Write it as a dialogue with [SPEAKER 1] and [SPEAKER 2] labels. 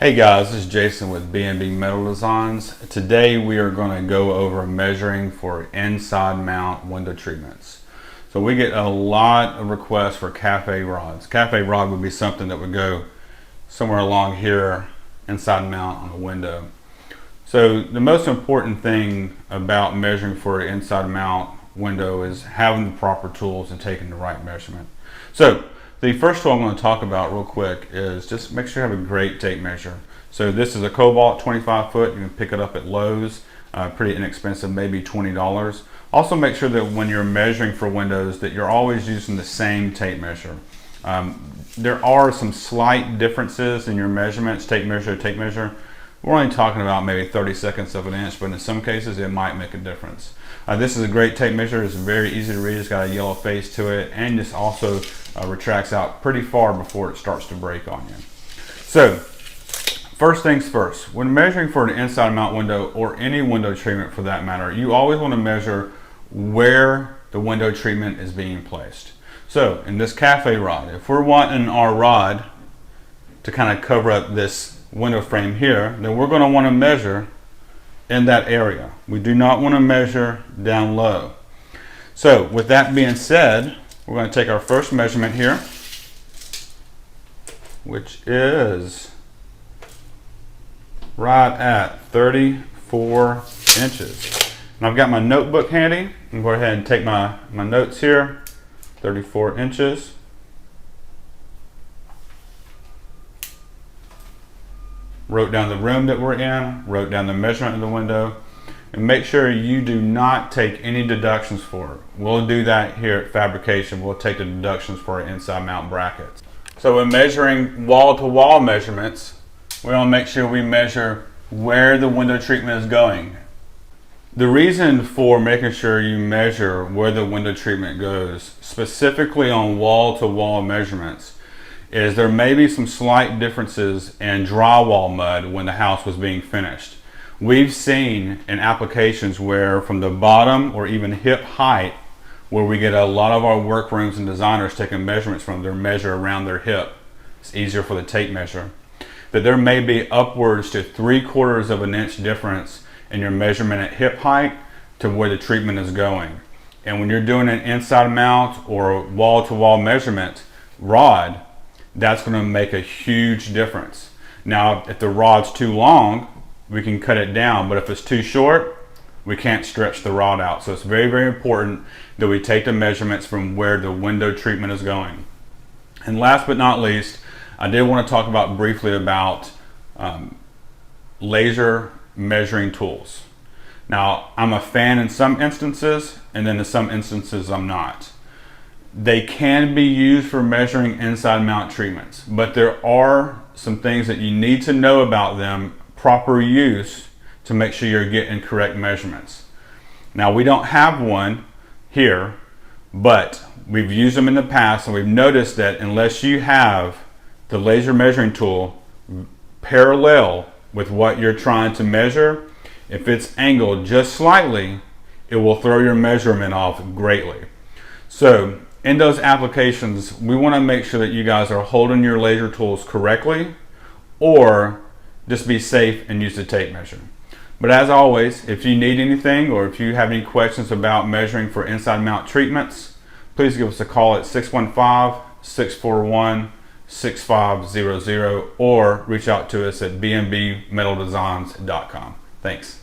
[SPEAKER 1] Hey guys, this is Jason with B&B Metal Designs. Today we are going to go over measuring for inside mount window treatments. So we get a lot of requests for cafe rods. Cafe rod would be something that would go somewhere along here, inside mount on a window. So the most important thing about measuring for an inside mount window is having the proper tools and taking the right measurement. So the first tool I'm going to talk about real quick is just make sure you have a great tape measure. So this is a Cobalt 25 foot. You can pick it up at Lowe's, pretty inexpensive, maybe $20. Also make sure that when you're measuring for windows that you're always using the same tape measure. There are some slight differences in your measurements, tape measure to tape measure. We're only talking about maybe 30 seconds of an inch, but in some cases it might make a difference. This is a great tape measure. It's very easy to read. It's got a yellow face to it, and this also retracts out pretty far before it starts to break on you. So first things first, when measuring for an inside mount window or any window treatment for that matter, you always want to measure where the window treatment is being placed. So in this cafe rod, if we're wanting our rod to kind of cover up this window frame here, then we're going to want to measure in that area. We do not want to measure down low. So with that being said, we're going to take our first measurement here, which is right at 34 inches. And I've got my notebook handy. I'm going to go ahead and take my notes here. 34 inches. Wrote down the room that we're in, wrote down the measurement of the window, and make sure you do not take any deductions for it. We'll do that here at fabrication. We'll take the deductions for our inside mount brackets. So when measuring wall to wall measurements, we want to make sure we measure where the window treatment is going. The reason for making sure you measure where the window treatment goes, specifically on wall to wall measurements, is there may be some slight differences in drywall mud when the house was being finished. We've seen in applications where from the bottom or even hip height, where we get a lot of our workrooms and designers taking measurements from their measure around their hip. It's easier for the tape measure. That there may be upwards to 3/4 of an inch difference in your measurement at hip height to where the treatment is going. And when you're doing an inside mount or wall to wall measurement rod, that's going to make a huge difference. Now, if the rod's too long, we can cut it down, but if it's too short, we can't stretch the rod out. So it's very, very important that we take the measurements from where the window treatment is going. And last but not least, I did want to talk briefly about laser measuring tools. Now, I'm a fan in some instances, and then in some instances I'm not. They can be used for measuring inside mount treatments, but there are some things that you need to know about them, proper use, to make sure you're getting correct measurements. Now, we don't have one here, but we've used them in the past, and we've noticed that unless you have the laser measuring tool parallel with what you're trying to measure, if it's angled just slightly, it will throw your measurement off greatly. So in those applications, we want to make sure that you guys are holding your laser tools correctly, or just be safe and use the tape measure. But as always, if you need anything or if you have any questions about measuring for inside mount treatments, please give us a call at 615-641-6500 or reach out to us at bnbmetaldesigns.com. Thanks.